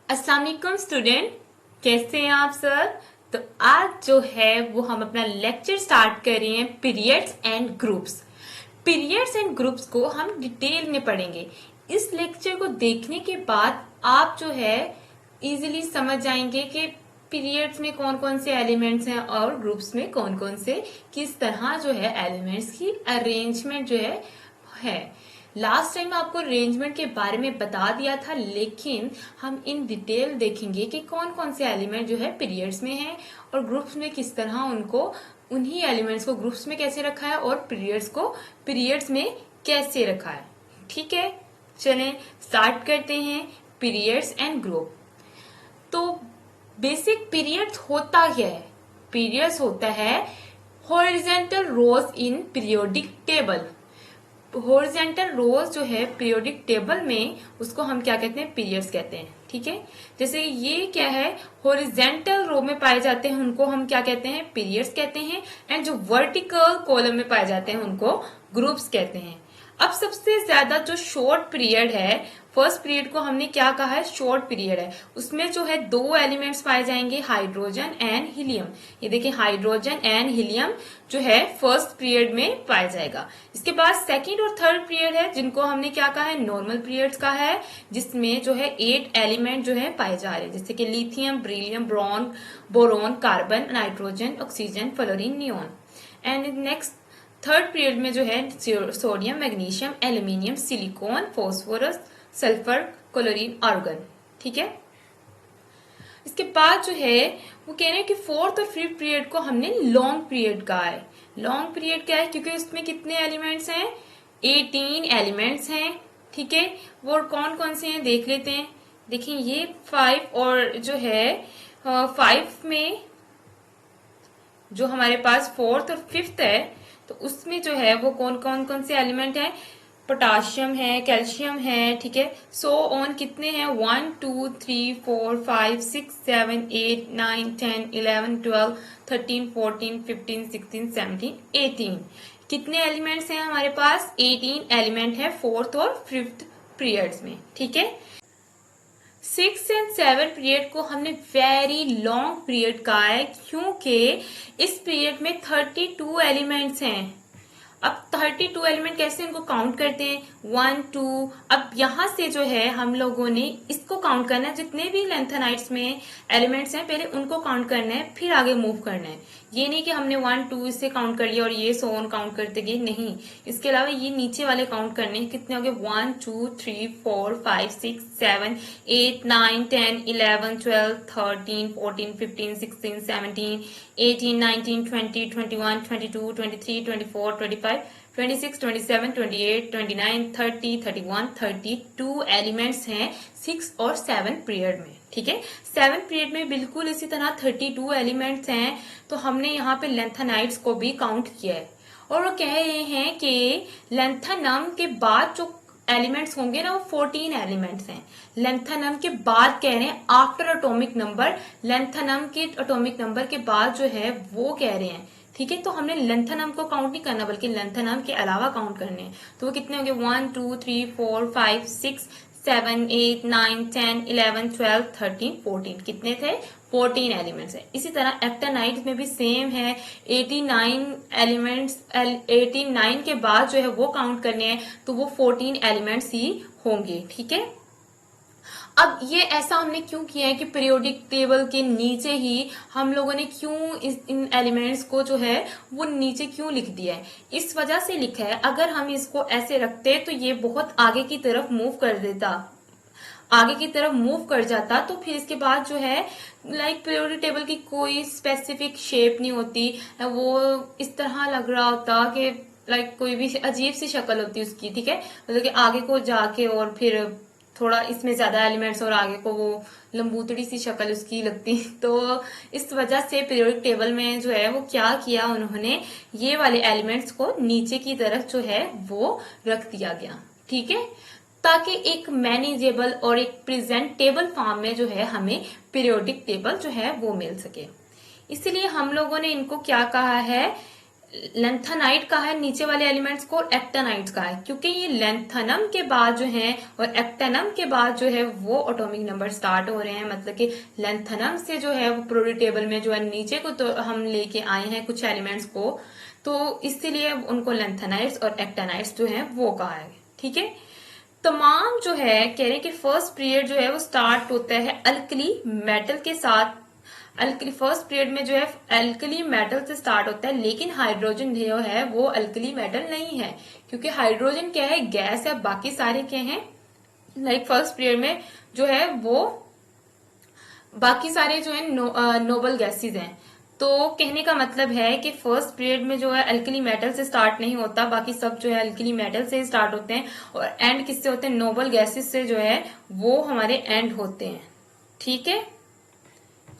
अस्सलाम वालेकुम स्टूडेंट, कैसे हैं आप सर। तो आज जो है वो हम अपना लेक्चर स्टार्ट कर रहे हैं periods and groups. Periods and groups को हम डिटेल में पढ़ेंगे। इस लेक्चर को देखने के बाद आप जो है इजीली समझ जाएंगे कि पीरियड्स में कौन कौन से एलिमेंट्स हैं और ग्रुप्स में कौन कौन से किस तरह जो है एलिमेंट्स की अरेंजमेंट जो है। लास्ट टाइम आपको अरेंजमेंट के बारे में बता दिया था, लेकिन हम इन डिटेल देखेंगे कि कौन कौन से एलिमेंट जो है पीरियड्स में हैं और ग्रुप्स में किस तरह उनको उन्हीं एलिमेंट्स को ग्रुप्स में कैसे रखा है और पीरियड्स को पीरियड्स में कैसे रखा है। ठीक है, चलें स्टार्ट करते हैं पीरियड्स एंड ग्रुप। तो बेसिक पीरियड्स होता क्या है? पीरियड्स होता है horizontal rows in periodic table. Horizontal rows जो है पीरियोडिक टेबल में, उसको हम क्या कहते हैं? पीरियड्स कहते हैं। ठीक है, जैसे ये क्या है, हॉरिजॉन्टल रो में पाए जाते हैं उनको हम क्या कहते हैं? पीरियड्स कहते हैं। एंड जो वर्टिकल कॉलम में पाए जाते हैं उनको ग्रुप्स कहते हैं। अब सबसे ज्यादा जो शॉर्ट पीरियड है, फर्स्ट पीरियड को हमने क्या कहा है? शॉर्ट पीरियड है। उसमें जो है दो एलिमेंट्स पाए जाएंगे, हाइड्रोजन एंड हीलियम। ये देखिए हाइड्रोजन एंड हीलियम जो है फर्स्ट पीरियड में पाया जाएगा। इसके बाद सेकंड और थर्ड पीरियड है, जिनको हमने क्या कहा है? नॉर्मल पीरियड्स का है, जिसमें जो है 8 एलिमेंट जो है पाए जा रहे हैं, जैसे कि lithium, beryllium, boron, carbon, nitrogen, oxygen, fluorine, neon. And next third period में जो है sodium, magnesium, aluminium, silicon, phosphorus, sulphur, chlorine, argon. ठीक है, इसके बाद जो है वो कह रहे हैं कि फोर्थ और फिफ्थ पीरियड को हमने लॉन्ग पीरियड कहा है। लॉन्ग पीरियड क्या है? क्योंकि उसमें कितने एलिमेंट्स हैं? 18 एलिमेंट्स हैं। ठीक है, वो कौन कौन से हैं देख लेते हैं। देखिए ये 5 और जो है 5 में जो हमारे पास फोर्थ और फिफ्थ है, तो उसमें जो है वो कौन कौन कौन से एलिमेंट हैं? पोटाशियम है, कैल्शियम है। ठीक है, सो ऑन कितने हैं? 1 2 3 4 5 6 7 8 9 10 11 12 13 14 15 16 17 18। कितने एलिमेंट्स हैं हमारे पास? 18 एलिमेंट है फोर्थ और फिफ्थ पीरियड्स में। ठीक है, 6 एंड 7 पीरियड को हमने वेरी लॉन्ग पीरियड कहा है, क्योंकि इस पीरियड में 32 एलिमेंट्स हैं। अब 32 एलिमेंट कैसे इनको काउंट करते हैं? 1 2। अब यहां से जो है हम लोगों ने इसको काउंट करना है, जितने भी लेंथेनाइड्स में एलिमेंट्स हैं पहले उनको काउंट करना है, फिर आगे मूव करना है। ये नहीं कि हमने 1 2 इससे काउंट कर लिया और ये सो ऑन काउंट करते गए, नहीं। इसके अलावा ये नीचे वाले काउंट करने हैं। कितने हो गए? 1 2 3 4 5 6 7 8 9 10 11 12 13 14 15 16 17 18 19 20 21 22 23 24 25 26 27 28 29 30 31 32 एलिमेंट्स हैं 6 और 7 पीरियड में। ठीक है, 7 पीरियड में बिल्कुल इसी तरह 32 एलिमेंट्स हैं। तो हमने यहाँ पे लेंथेनाइड्स को भी काउंट किया है, और वो कह रहे हैं कि लेंथेनम के बाद जो एलिमेंट्स होंगे ना, वो 14 एलिमेंट्स हैं। लेंथेनम के बाद कह रहे हैं, आफ्टर एटॉमिक नंबर, लेंथेनम के एटॉमिक नंबर के बाद जो है वो कह रहे हैं। ठीक है, तो हमने लेंथेनम को काउंट नहीं करना, बल्कि लेंथेनम के अलावा काउंट करने हैं। तो वो कितने होंगे? 1 2 3 4 5 6 7 8 9 10 11 12 13 14। कितने थे? 14 एलिमेंट्स है। इसी तरह एक्टानाइट में भी सेम है, 89 एलिमेंट्स। 89 के बाद जो है वो काउंट करने हैं, तो वो 14 एलिमेंट्स ही होंगे। ठीक है, अब ये ऐसा हमने क्यों किया है कि पीरियोडिक टेबल के नीचे ही हम लोगों ने क्यों इन एलिमेंट्स को जो है वो नीचे क्यों लिख दिया है? इस वजह से लिखा है, अगर हम इसको ऐसे रखते तो ये बहुत आगे की तरफ मूव कर देता, आगे की तरफ मूव कर जाता, तो फिर इसके बाद जो है लाइक पीरियोडिक टेबल की कोई स्पेसिफिक शेप नहीं होती, वो इस तरह लग रहा होता कि लाइक कोई भी अजीब सी शक्ल होती उसकी। ठीक है, मतलब कि आगे को जाके और फिर थोड़ा इसमें ज्यादा एलिमेंट्स और आगे को वो लंबूतड़ी सी शक्ल उसकी लगती। तो इस वजह से पीरियोडिक टेबल में जो है वो क्या किया उन्होंने, ये वाले एलिमेंट्स को नीचे की तरफ जो है वो रख दिया गया। ठीक है, ताकि एक मैनेजेबल और एक प्रेजेंटेबल फॉर्म में जो है हमें पीरियोडिक टेबल जो है वो मिल सके। इसलिए हम लोगों ने इनको क्या कहा है? लेंथेनाइट का है नीचे वाले एलिमेंट्स को, एक्टेनाइट्स का है, क्योंकि ये लेंथेनम के बाद जो है और एक्टेनम के बाद जो है वो एटॉमिक नंबर स्टार्ट हो रहे हैं। मतलब कि लेंथेनम से जो है वो पीरियोडिक टेबल में जो है नीचे को तो हम लेके आए हैं कुछ एलिमेंट्स को, तो इसीलिए उनको लेंथेनाइट्स और एक्टेनाइट्स जो है वो कहा है। ठीक है, तमाम जो है कह रहे हैं कि फर्स्ट पीरियड जो है वो स्टार्ट होता है अल्कली मेटल के साथ। अल्कली फर्स्ट पीरियड में जो है अल्कली मेटल से स्टार्ट होता है, लेकिन हाइड्रोजन जो है वो अल्कली मेटल नहीं है, क्योंकि हाइड्रोजन क्या है, गैस है। बाकी सारे क्या हैं, लाइक फर्स्ट पीरियड में जो है वो बाकी सारे जो है नोबल गैसेज हैं। तो कहने का मतलब है कि फर्स्ट पीरियड में जो है अल्कली मेटल से स्टार्ट नहीं होता, बाकी सब जो है अल्कली मेटल से स्टार्ट होते हैं, और एंड किससे होते हैं, नोबल गैसेज से जो है वो हमारे एंड होते हैं। ठीक है,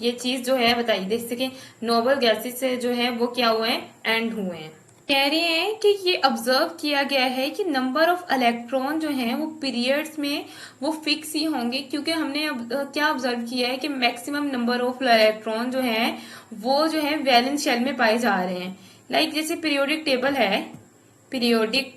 ये चीज जो है बताइए, देख सके नोबल गैसेज से जो है वो क्या हुए हैं, एंड हुए हैं। कह रहे हैं कि ये ऑब्जर्व किया गया है कि नंबर ऑफ इलेक्ट्रॉन जो हैं वो पीरियड्स में वो फिक्स ही होंगे, क्योंकि हमने अब क्या ऑब्जर्व किया है कि मैक्सिमम नंबर ऑफ इलेक्ट्रॉन जो है वो जो है वैलेंस शेल में पाए जा रहे हैं। लाइक जैसे पीरियोडिक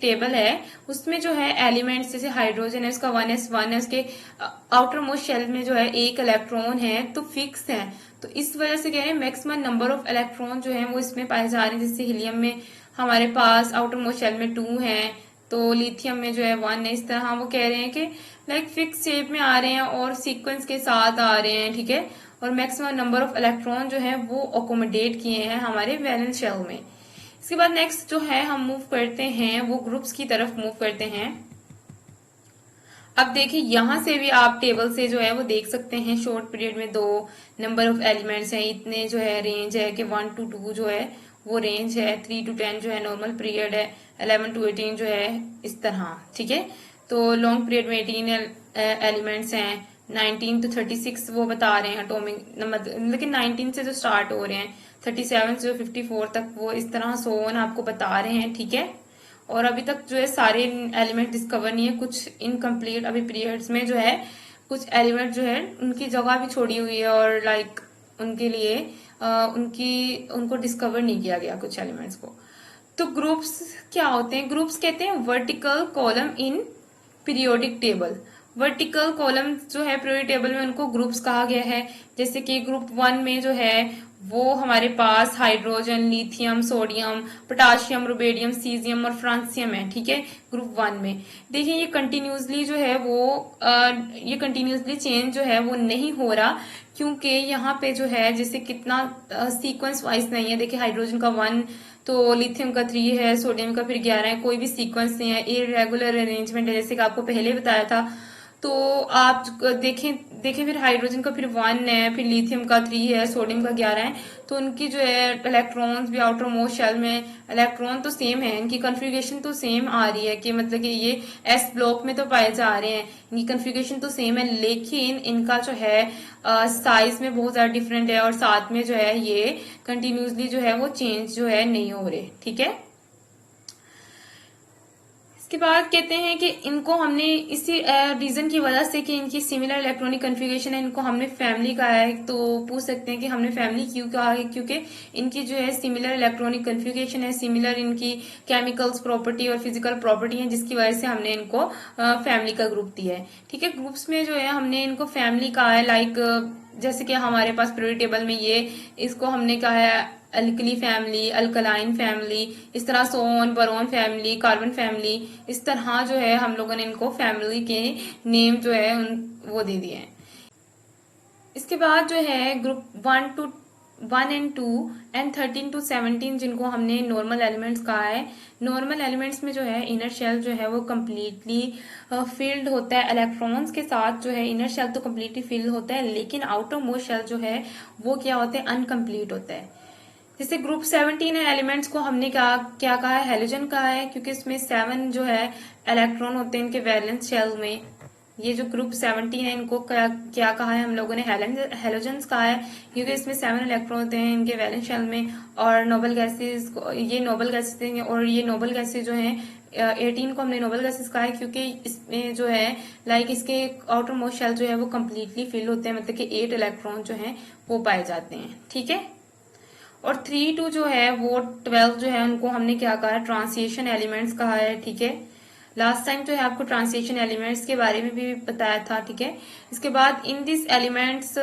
टेबल है, उसमें जो है एलिमेंट्स जैसे हाइड्रोजन है, उसका 1s1 है, उसके आउटर मोस्ट शेल में जो है एक इलेक्ट्रॉन है, तो फिक्स है। तो इस वजह से कह रहे हैं मैक्सिमम नंबर ऑफ इलेक्ट्रॉन जो है वो इसमें पाए जा रहे हैं। जैसे हीलियम में हमारे पास आउटर मोस्ट शेल में 2 है, तो लिथियम में जो है 1 है। इस तरह वो कह रहे हैं कि लाइक फिक्स शेप में आ रहे हैं और सीक्वेंस के साथ आ रहे हैं। ठीक है, और मैक्सिमम नंबर ऑफ इलेक्ट्रॉन जो है वो अकोमोडेट किए हैं हमारे वैलेंस शेल में। इसके बाद नेक्स्ट जो है हम मूव करते हैं वो ग्रुप्स की तरफ मूव करते हैं। अब देखिए यहां से भी आप टेबल से जो है वो देख सकते हैं, शॉर्ट पीरियड में 2 नंबर ऑफ एलिमेंट्स हैं, इतने जो है रेंज है कि 1 to 2 जो है वो रेंज है, 3 to 10 जो है नॉर्मल पीरियड है, 11 to 18 जो है इस तरह। ठीक है, तो लॉन्ग पीरियड में 18 एलिमेंट्स हैं, 19 to 36 वो बता रहे हैं एटॉमिक नंबर, लेकिन 19 से जो स्टार्ट हो रहे हैं, 37 से 54 तक वो इस तरह सोन आपको बता रहे हैं। ठीक है, और अभी तक जो है सारे एलिमेंट डिस्कवर नहीं है, कुछ इनकम्प्लीट अभी पीरियड्स में जो है कुछ एलिमेंट जो है उनकी जगह भी छोड़ी हुई है, और लाइक उनके लिए उनको डिस्कवर नहीं किया गया कुछ एलिमेंट्स को। तो ग्रुप्स क्या होते हैं, ग्रुप्स कहते हैं vertical column in periodic table. Vertical column जो है पीरियोडिक टेबल में उनको ग्रुप्स कहा गया है। जैसे कि ग्रुप 1 में जो है वो हमारे पास hydrogen, lithium, sodium, potassium, rubidium, caesium और फ्रांसियम है। ठीक है, ग्रुप 1 में देखिए ये कंटिन्यूसली जो है वो ये कंटिन्यूसली चेंज जो है वो नहीं हो रहा, क्योंकि यहाँ पे जो है जैसे कितना सीक्वेंस वाइज नहीं है। देखिए हाइड्रोजन का 1, तो लिथियम का 3 है, सोडियम का फिर 11 है, कोई भी सीक्वेंस नहीं है, इरेगुलर अरेंजमेंट है, जैसे कि आपको पहले बताया था। तो आप देखें फिर हाइड्रोजन का फिर 1 है, फिर लिथियम का 3 है, सोडियम का 11 है, तो उनकी जो है इलेक्ट्रॉन्स भी आउटर मोस्ट शेल में इलेक्ट्रॉन तो सेम है, इनकी कन्फिग्रेशन तो सेम आ रही है कि मतलब कि ये एस ब्लॉक में तो पाए जा रहे हैं, इनकी कन्फिग्रेशन तो सेम है, लेकिन इनका जो है साइज में बहुत ज्यादा डिफरेंट है, और साथ में जो है ये कंटिन्यूसली जो है वो चेंज जो है नहीं हो रहे। ठीक है, इसके बाद कहते हैं कि इनको हमने इसी रीजन की वजह से कि इनकी सिमिलर इलेक्ट्रॉनिक कन्फिग्रेशन है, इनको हमने फैमिली कहा है। तो पूछ सकते हैं कि हमने फैमिली क्यों कहा है, क्योंकि इनकी जो है सिमिलर इलेक्ट्रॉनिक कन्फिग्रेशन है, सिमिलर इनकी केमिकल्स प्रॉपर्टी और फिजिकल प्रॉपर्टी है, जिसकी वजह से हमने इनको फैमिली का ग्रुप दिया है। ठीक है, ग्रुप्स में जो है हमने इनको फैमिली कहा है, लाइक जैसे कि हमारे पास पीरियोडिक टेबल में ये इसको हमने कहा है अल्कली फैमिली, अल्कलाइन फैमिली, इस तरह सोन, बोरोन फैमिली, कार्बन फैमिली, इस तरह जो है हम लोगों ने इनको फैमिली के नेम जो है वो दे दिए हैं। इसके बाद जो है ग्रुप 1 एंड 2 एंड 13 to 17 जिनको हमने नॉर्मल एलिमेंट्स कहा है। नॉर्मल एलिमेंट्स में जो है इनर शेल जो है वो कम्प्लीटली फिल्ड होता है इलेक्ट्रॉन्स के साथ, जो है इनर शेल तो कम्प्लीटली फिल्ड होता है, लेकिन आउटर मोस्ट शेल जो है वो क्या होता है, अनकम्प्लीट होता है। जैसे ग्रुप 17 है, एलिमेंट्स को हमने क्या कहा है, हेलोजन कहा है, क्योंकि इसमें 7 जो है इलेक्ट्रॉन होते हैं इनके वैलेंस शेल में। ये जो ग्रुप 17 है इनको क्या कहा है हम लोगों ने, हेलोजन्स कहा है, क्योंकि इसमें 7 इलेक्ट्रॉन होते हैं इनके वैलेंस शेल में। और नोबल गैसेस, ये नोबल गैसेस, और ये नोबल गैसेस जो हैं 18 को हमने नोबल गैसेस कहा है, क्योंकि इसमें जो है लाइक इसके आउटर मोस्ट शेल जो है वो कम्प्लीटली फिल होते हैं, मतलब कि 8 इलेक्ट्रॉन जो है वो पाए जाते हैं। ठीक है, और 3 to जो है वो 12 जो है उनको हमने क्या कहा है, ट्रांसलेशन एलिमेंट्स कहा है, ठीक है। लास्ट टाइम जो है आपको ट्रांसलेशन एलिमेंट्स के बारे में भी बताया था, ठीक है। इसके बाद इन दिस एलिमेंट्स,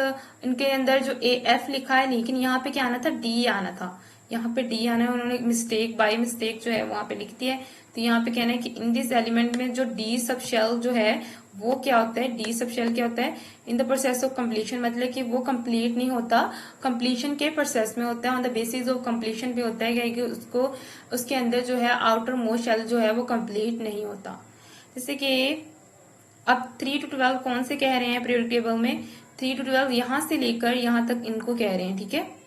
इनके अंदर जो AF लिखा है, लेकिन यहाँ पे क्या आना था, D आना था। यहाँ पे D आना है, उन्होंने मिस्टेक बाय मिस्टेक जो है वहां पे लिख दिया है। तो यहाँ पे कहना है कि इन दिस एलिमेंट में जो D सब शेल जो है वो क्या होता है, D सब शेल क्या होता है, in the process of completion, मतलब कि वो कंप्लीट नहीं होता, कंप्लीशन के प्रोसेस में होता है, on the basis of completion भी होता है, कि उसको उसके अंदर जो है आउटर मोस्ट शेल जो है वो कंप्लीट नहीं होता। जैसे कि अब 3 to 12 कौन से कह रहे हैं पीरियोडिक टेबल में, 3 to 12 यहां से लेकर यहां तक इनको कह रहे हैं, ठीक है।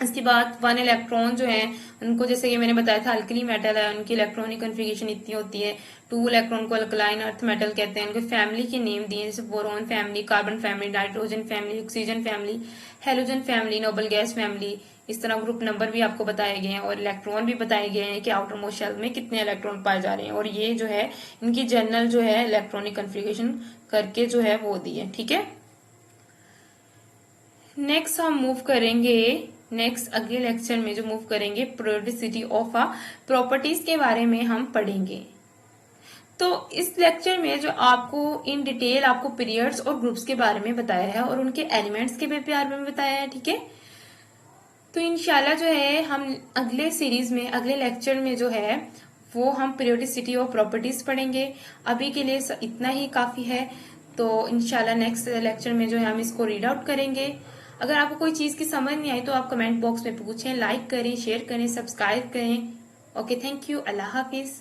इसके बाद 1 इलेक्ट्रॉन जो है उनको, जैसे कि मैंने बताया था अल्कली मेटल है, उनकी इलेक्ट्रॉनिक कन्फिगरेशन इतनी होती है। 2 इलेक्ट्रॉन को अल्कलाइन अर्थ मेटल कहते हैं। उनके फैमिली के नेम दिए, जैसे boron family, carbon family, nitrogen family, oxygen family, halogen family, noble gas family. इस तरह ग्रुप नंबर भी आपको बताए गए हैं और इलेक्ट्रॉन भी बताए गए हैं कि आउटर मोस्ट शेल में कितने इलेक्ट्रॉन पाए जा रहे हैं, और ये जो है इनकी जनरल जो है इलेक्ट्रॉनिक कन्फिगरेशन करके जो है वो दी है, ठीक है। नेक्स्ट हम मूव करेंगे, नेक्स्ट अगले लेक्चर में जो मूव करेंगे पीरियोडिसिटी ऑफ आ प्रॉपर्टीज के बारे में हम पढ़ेंगे। तो इस लेक्चर में जो आपको इन डिटेल आपको पीरियड्स और ग्रुप्स के बारे में बताया है और उनके एलिमेंट्स के बारे में बताया है, ठीक है। तो इंशाल्लाह जो है हम अगले सीरीज में, अगले लेक्चर में जो है वो हम पीरियोडिसिटी ऑफ प्रॉपर्टीज पढ़ेंगे। अभी के लिए इतना ही काफी है। तो इंशाल्लाह नेक्स्ट लेक्चर में जो है हम इसको रीड आउट करेंगे। अगर आपको कोई चीज की समझ नहीं आई तो आप कमेंट बॉक्स में पूछें, लाइक करें, शेयर करें, सब्सक्राइब करें। Okay, thank you, Allah Hafiz.